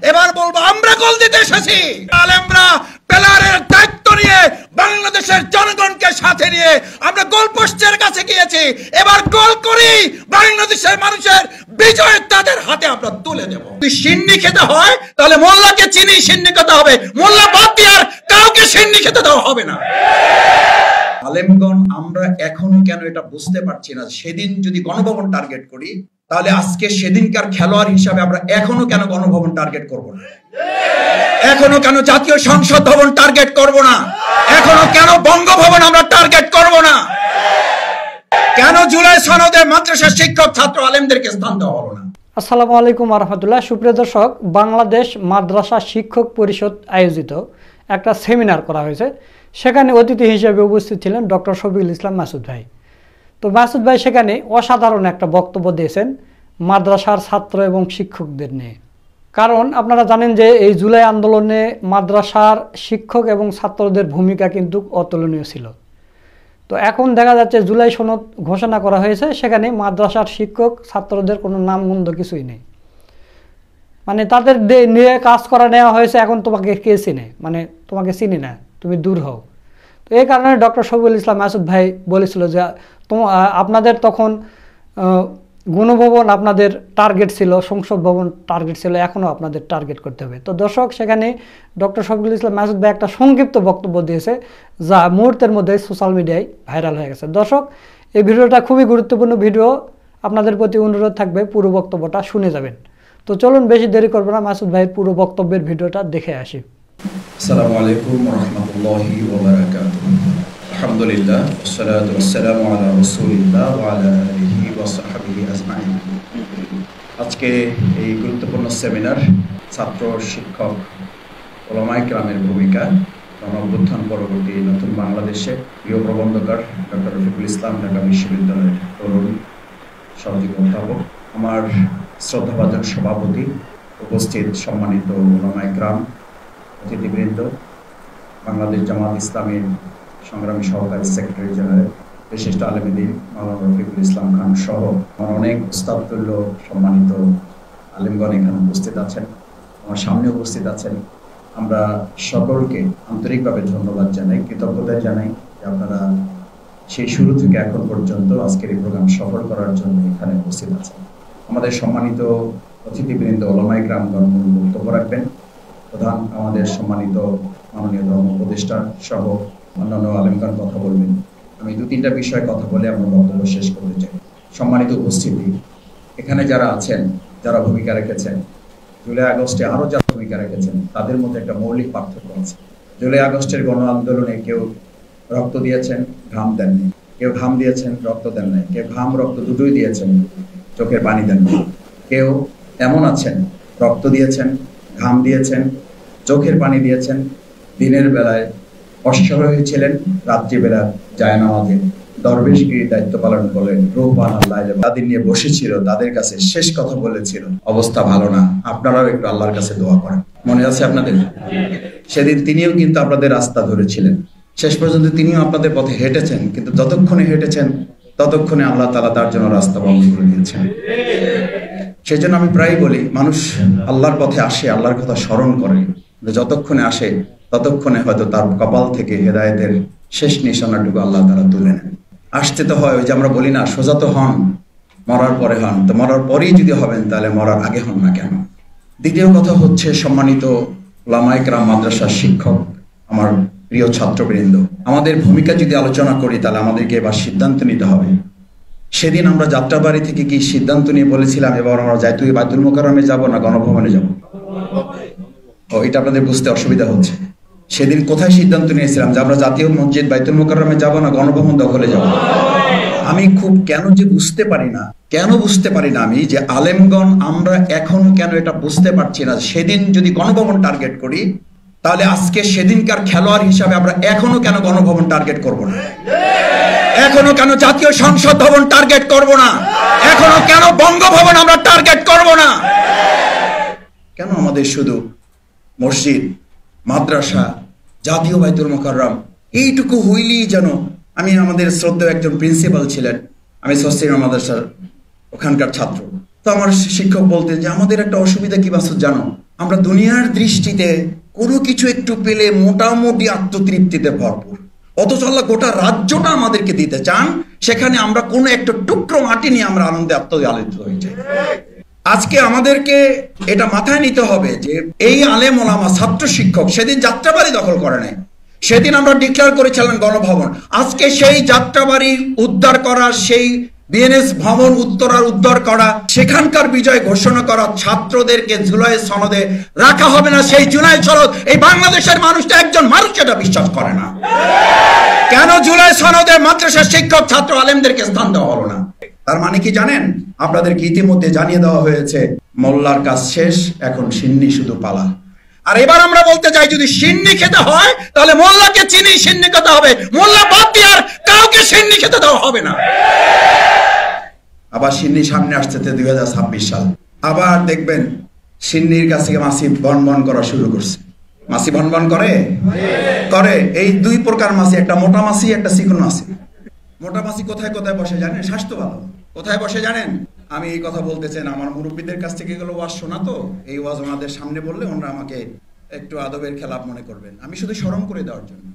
এবার বলবো আমরা গোল দিতে এসেছি। আলেমরা প্লেয়ারের দায়িত্ব নিয়ে বাংলাদেশের জনগণকে সাথে নিয়ে আমরা গোল পোস্টের কাছে গিয়েছি। এবার গোল করি, বাংলাদেশের মানুষের বিজয় তাদের হাতে আমরা তুলে দেব। যদি সিন্নি খেতে হয় তাহলে মোল্লাকে চিনি সিন্নি খেতে হবে, মোল্লা বাদ দিয়ে আর কাউকে সিন্নি খেতে দেওয়া হবে না। আলেমগণ আমরা এখন কেন এটা বুঝতে পারছি না, সেদিন যদি গণভবন টার্গেট করি তাহলে আজকে সেদিনকার খেলোয়াড় হিসাবে আমরা এখনো কেন গণভবন টার্গেট করব না, এখনো কেন জাতীয় সংসদ ভবন টার্গেট করব না, এখনো কেন বঙ্গভবন আমরা টার্গেট করব না, কেন জুলাই সনদে মাদ্রাসা শিক্ষক ছাত্র আলেমদেরকে স্থান দেওয়া হলো না। আসসালামু আলাইকুম ওয়া রাহমাতুল্লাহ। সুপ্রিয় দর্শক, বাংলাদেশ মাদ্রাসা শিক্ষক পরিষদ আয়োজিত একটা সেমিনার করা হয়েছে। সেখানে অতিথি হিসেবে উপস্থিত ছিলেন ডক্টর শফিকুল ইসলাম মাসুদ ভাই। তো মাসুদ ভাই সেখানে অসাধারণ একটা বক্তব্য দিয়েছেন মাদ্রাসার ছাত্র এবং শিক্ষকদের নিয়ে। কারণ আপনারা জানেন যে এই জুলাই আন্দোলনে মাদ্রাসার শিক্ষক এবং ছাত্রদের ভূমিকা কিন্তু অতুলনীয় ছিল। তো এখন দেখা যাচ্ছে জুলাই সনদ ঘোষণা করা হয়েছে, সেখানে মাদ্রাসার শিক্ষক ছাত্রদের কোনো নামগন্ধ কিছুই নেই। মানে তাদের নিয়ে কাজ করা নেওয়া হয়েছে, এখন তোমাকে কে চিনে, মানে তোমাকে চিনি না, তুমি দূর হও। তো এই কারণে ডক্টর শফিকুল ইসলাম মাসুদ ভাই বলেছিল যে আপনাদের তখন গণভবন আপনাদের টার্গেট ছিল, সংসদ ভবন টার্গেট ছিল, এখনও আপনাদের টার্গেট করতে হবে। তো দর্শক, সেখানে ডক্টর শফিকুল ইসলাম মাসুদ ভাই একটা সংক্ষিপ্ত বক্তব্য দিয়েছে, যা মুহূর্তের মধ্যে সোশ্যাল মিডিয়ায় ভাইরাল হয়ে গেছে। দর্শক, এই ভিডিওটা খুবই গুরুত্বপূর্ণ ভিডিও, আপনাদের প্রতি অনুরোধ থাকবে পুরো বক্তব্যটা শুনে যাবেন। তো চলুন বেশি দেরি করবো না, মাসুদ ভাইয়ের পুরো বক্তব্যের ভিডিওটা দেখে আসি। আসসালামু আলাইকুম ওয়া রাহমাতুল্লাহি ওয়া বারাকাতুহু। আলহামদুলিল্লাহ, ওয়াসসালাতু ওয়াসসালামু আলা রাসূলিল্লাহ ওয়া আলা আলিহি ওয়া সাহবিহি আজমাইন। আজকে এই গুরুত্বপূর্ণ সেমিনার ছাত্র শিক্ষক ওলামায়ে কেরামের ভূমিকা গণঅভ্যুত্থান পরবর্তী নতুন বাংলাদেশে প্রিয় প্রবন্ধকার ডক্টর রফিকুল ইসলাম ঢাকা বিশ্ববিদ্যালয়ের তরুণ সহযোগী অধ্যাপক, আমার শ্রদ্ধাভাজন সভাপতি, উপস্থিত সম্মানিত ওলামায়ে কেরাম, অতিথিবৃন্দ, বাংলাদেশ জামাত ইসলামীর সংগ্রামী সহকারী সেক্রেটারি জেনারেল, বিশিষ্ট আলেমদ্বীন মাওলানা রফিকুল ইসলাম খান সহ আমার অনেক উস্তাদতুল্য সম্মানিত আলেমগণ এখানে উপস্থিত আছেন, আমার সামনে উপস্থিত আছেন। আমরা সকলকে আন্তরিকভাবে ধন্যবাদ জানাই, কৃতজ্ঞতা জানাই যে আপনারা সেই শুরু থেকে এখন পর্যন্ত আজকের এই প্রোগ্রাম সফল করার জন্য এখানে উপস্থিত আছেন। আমাদের সম্মানিত অতিথিবৃন্দ ওলামায়ে কেরামগণ বক্তব্য রাখবেন। প্রধান আমাদের সম্মানিত মাননীয় ধর্ম উপদেষ্টা সহ অন্যান্য আলেমগণ কথা বলবেন। আমি দু-তিনটা বিষয়ে কথা বলে আমার বক্তব্য শেষ করতে চাই। সম্মানিত উপস্থিতি, এখানে যারা আছেন, যারা ভূমিকা রেখেছেন, জুলাই আগস্টে আরও যারা ভূমিকা রেখেছেন, তাদের মধ্যে একটা মৌলিক পার্থক্য আছে। জুলাই আগস্টের গণ আন্দোলনে কেউ রক্ত দিয়েছেন, ঘাম দেননি, কেউ ঘাম দিয়েছেন, রক্ত দেন নাই, কেউ ঘাম রক্ত দুটোই দিয়েছেন, চোখের পানি দেননি। কেউ এমন আছেন রক্ত দিয়েছেন, ঘাম দিয়েছেন, চোখের পানি দিয়েছেন, দিনের বেলায় অসহায় ছিলেন, রাত্রিবেলা জায়নামাজে দরবেশগিরির দায়িত্ব পালন করলেন, রূহবান আল্লাহ তাদের নিয়ে বসেছিল, তাদের কাছে শেষ কথা বলেছিল অবস্থা ভালো না, আপনারাও একটু আল্লাহর কাছে দোয়া করেন। মনে আছে আপনাদের? সেদিন তিনিও কিন্তু আপনাদের রাস্তা ধরেছিলেন, শেষ পর্যন্ত তিনিও আপনাদের পথে হেঁটেছেন, কিন্তু যতক্ষণে হেঁটেছেন ততক্ষণে আল্লাহ তাআলা তার জন্য রাস্তা বন্ধ করে দিয়েছেন। সেই জন্য আমি প্রায় বলি, মানুষ আল্লাহর পথে আসে, আল্লাহর কথা স্মরণ করে, যতক্ষণে আসে ততক্ষণে হয়তো তার কপাল থেকে হেদায়েতের শেষ নিশানাটুকু আল্লাহ তাআলা তুলে নেন। আসতে তো হয়, ওই যে আমরা বলি না, সোজা তো হন, মরার পরে হন। তো মরার পরেই যদি হবেন তাহলে মরার আগে হন না কেন? দ্বিতীয় কথা হচ্ছে, সম্মানিত ওলামায়ে কেরাম, মাদ্রাসার শিক্ষক, আমার প্রিয় ছাত্রবৃন্দ, আমাদের ভূমিকা যদি আলোচনা করি তাহলে আমাদেরকে এবার সিদ্ধান্ত নিতে হবে। সেদিন আমরা যাত্রাবাড়ি থেকে কি সিদ্ধান্ত নিয়ে বলেছিলাম এবার আমরা বাইতুল মোকাররমে যাব না গণভবনে যাব? ও, এটা আপনাদের বুঝতে অসুবিধা হচ্ছে। সেদিন কোথায় সিদ্ধান্ত নিয়েছিলাম যে আমরা জাতীয় মসজিদ বাইতুল মোকাররমে যাব না গণভবন দখলে যাব? আমি খুব কেন বুঝতে পারি না আমি যে আলেমগণ আমরা এখন কেন এটা বুঝতে পারছি না, সেদিন যদি গণভবন টার্গেট করি তাহলে আজকে সেদিনকার খেলোয়াড় হিসাবে আমরা এখনো কেন গণভবন টার্গেট করব না, এখনো কেন জাতীয় সংসদ ভবন টার্গেট করব না, এখনো কেন বঙ্গভবন আমরা টার্গেট করব না? কেন আমাদের শুধু মসজিদ, মাদ্রাসা, জাতীয় বাইতুল মোকাররম এইটুকু হইলেই যেন? আমি আমাদের শ্রদ্ধেয় একজন প্রিন্সিপাল ছিলেন, আমি সস্তিনা মাদ্রাসার ওখানকার ছাত্র। তো আমার শিক্ষক বলতেন যে আমাদের একটা অসুবিধা কি বাসু জানো, আমরা দুনিয়ার দৃষ্টিতে কোনো কিছু একটু পেলে মোটামুটি আত্মতৃপ্তিতে ভরপুর, অথচ আল্লাহ গোটা রাজ্যটা আমাদেরকে দিতে চান, সেখানে আমরা কোনো একটা টুকরো মাটি নিয়ে আমরা আনন্দে আত্মআলিত হয়েছে। আজকে আমাদেরকে এটা মাথায় নিতে হবে যে এই আলেম ওলামা ছাত্র শিক্ষক সেদিন যাত্রাবাড়ি দখল করে নাই, সেদিন আমরা ডিক্লেয়ার করেছিলাম গণভবন। আজকে সেই যাত্রাবাড়ি উদ্ধার করা, সেই বিএনএস ভবন উদ্ধার করা, সেখানকার বিজয় ঘোষণা করা ছাত্রদেরকে জুলাই সনদে রাখা হবে না। সেই জুলাই সনদ এই বাংলাদেশের মানুষটা একজন মানুষ এটা বিশ্বাস করে না। কেন জুলাই সনদে মাদ্রাসার শিক্ষক ছাত্র আলেমদেরকে স্থান দেওয়া হলো না? তার মানে কি জানেন? আপনাদেরকে ইতিমধ্যে জানিয়ে দেওয়া হয়েছে মোল্লার কাজ শেষ, এখন সিন্নি শুধু পালা। আর এবার আমরা বলতে চাই, যদি সিন্নি খেতে হয় তাহলে মোল্লাকে চিনি সিন্নি খেতে হবে, মোল্লা বাদ দিয়ে আর কাউকে সিন্নি খেতে দেওয়া হবে না। আবার সিন্নি সামনে আসছে 2026 সাল, আবার দেখবেন সিন্নির কাছে মাছি বনবন করা শুরু করছে। মাছি বনবন করে এই দুই প্রকার মাছি, একটা মোটা মাছি, একটা চিকন মাছি। মোটা মাছি কোথায় কোথায় বসে জানেন? স্বাস্থ্য ভালো কোথায় বসে জানেন? আমি এই কথা বলতেছেন, আমার মুরব্বীদের কাছ থেকে এগুলো ওয়াজ শোনা, তো এই ওয়াজ ওনাদের সামনে বললে ওনারা আমাকে একটু আদবের খেলাপ মনে করবেন, আমি শুধু স্মরণ করে দেওয়ার জন্য।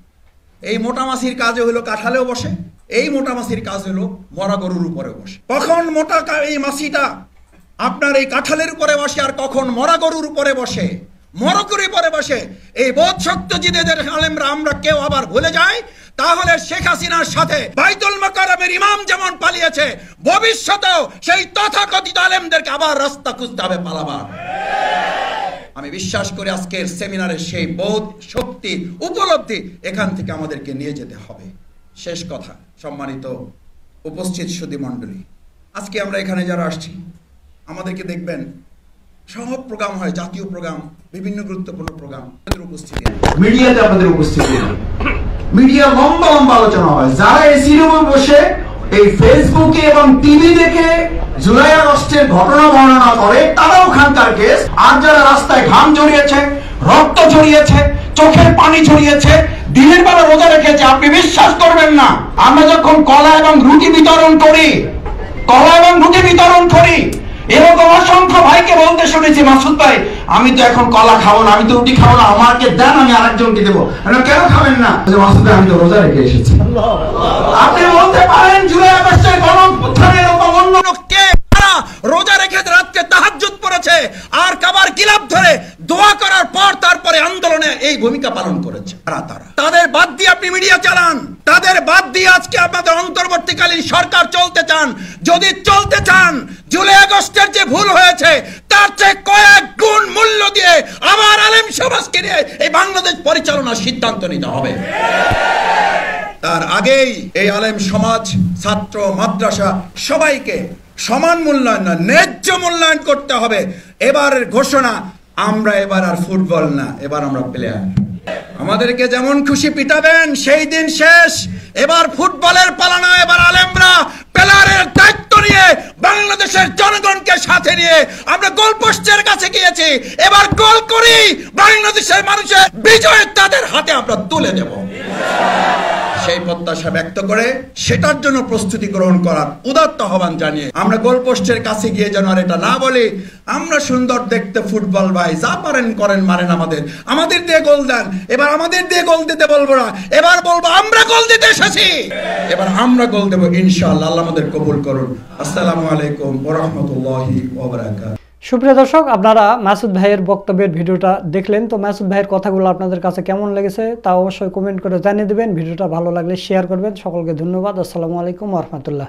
এই মোটা মাছির কাজে হলো কাঁঠালেও বসে, এই মোটা মাছির কাজ হলো মরা গরুর উপরে বসে। কখন মোটা এই মাছিটা আপনার এই কাঁঠালের উপরে বসে আর কখন মরা গরুর উপরে বসে, মরকুরি পরে বসে, এই বোধ শক্ত জিদেদের আলেমরা আমরা কেউ আবার ভুলে যাই, তাহলে শেখ হাসিনার সাথে বাইতুল মোকাররমের ইমাম যেমন পালিয়েছে, ভবিষ্যতেও সেই তথাকথিত আলেমদেরকে আবার রাস্তা খুঁজতে হবে পালাবার। আমি বিশ্বাস করি আজকের সেমিনারের সেই বোধ শক্তি উপলব্ধি এখান থেকে আমাদেরকে নিয়ে যেতে হবে। শেষ কথা, সম্মানিত উপস্থিত সুধী মণ্ডলী, আজকে আমরা এখানে যারা আসছি আমাদেরকে দেখবেন সব প্রোগ্রাম হয়, জাতীয় প্রোগ্রাম, বিভিন্ন গুরুত্বপূর্ণ প্রোগ্রাম, উপস্থিতি মিডিয়াতে আমাদের উপস্থিতি, মিডিয়া লম্বা লম্বা আলোচনা হয়। যারা এসি রুমে বসে এই ফেসবুকে এবং টিভি দেখে জুলাই আগস্টের ঘটনা বর্ণনা করে তারাও ওখানকার কেস, আর যারা রাস্তায় ঘাম ঝরিয়েছে, রক্ত ঝরিয়েছে, চোখের পানি ঝরিয়েছে, দিনের বেলা রোজা রেখেছে, আপনি বিশ্বাস করবেন না, আমরা যখন কলা এবং রুটি বিতরণ করি এরকম অসংখ্য ভাইকে বলতে শুনেছি, মাসুদ ভাই আমি তো এখন কলা খাবো না, আমি তো রুটি খাবো না, আমাকে দেন, আমি আরেকজনকে দেবো। কেন খাবেন না? মাসুদ ভাই আমি তো রোজা রেখে এসেছি। আপনি বলতে পারেন জুলাই আগস্টের গণঅভ্যুত্থানের এরকম অন্য কে রোজা রেখে রাতকে তাহাজ্জুদ পড়েছে আর কাবার গিলাফ ধরে দোয়া করার পর তারপরে আন্দোলনে এই ভূমিকা পালন করেছে তাদের বাদ দিয়ে আপনি মিডিয়া চালান, তাদের বাদ দিয়ে আজকে আপনাদের অন্তর্বর্তীকালীন সরকার চলতে চান। যদি চলতে চান, জুলাই আগস্টের যে ভুল হয়েছে তার চেয়ে কয়েক গুণ মূল্য দিয়ে আবার আলেম সমাজকে নিয়ে এই বাংলাদেশ পরিচালনার সিদ্ধান্ত নিতে হবে। তার আগেই এই আলেম সমাজ, ছাত্র, মাদ্রাসা সবাইকে সমান মূল্যায়ন না, ন্যায্য মূল্যায়ন করতে হবে। এবারের ঘোষণা, আমরা এবার আর ফুটবল না, এবার আমরা প্লেয়ার। আমাদেরকে যেমন খুশি পিটাবেন, সেই দিন শেষ। এবার ফুটবলের পালা না, এবার আলেমরা প্লেয়ারের দায়িত্ব নিয়ে বাংলাদেশের জনগণকে সাথে নিয়ে আমরা গোলপোস্টের কাছে গিয়েছি, এবার গোল করি, বাংলাদেশের মানুষের বিজয় তাদের হাতে আমরা তুলে দেব। সেই প্রত্যাশা ব্যক্ত করে সেটার জন্য প্রস্তুতি গ্রহণ করার উদাত্ত আহ্বান জানিয়ে আমরা গোলপোস্টের কাছে গিয়ে যেন আর এটা না বলি আমরা সুন্দর দেখতে ফুটবল ভাই, যা পারেন করেন, মারেন আমাদের দিয়ে গোল দেন। এবার আমাদের দিয়ে গোল দিতে বলবো না, এবার বলবো আমরা গোল দিতে এসেছি, এবার আমরা গোল দেবো ইনশাআল্লাহ। আল্লাহ আমাদের কবুল করুন। আসসালামু আলাইকুম ওয়া রাহমাতুল্লাহি ওয়া বারাকাতুহু। সুপ্রিয় দর্শক, আপনারা মাসুদ ভাইয়ের বক্তব্যের ভিডিওটা দেখলেন, তো মাসুদ ভাইয়ের কথাগুলো আপনাদের কাছে কেমন লেগেছে তা অবশ্যই কমেন্ট করে জানিয়ে দেবেন। ভিডিওটা ভালো লাগলে শেয়ার করবেন। সকলকে ধন্যবাদ। আসসালামু আলাইকুম ওয়া রাহমাতুল্লাহ।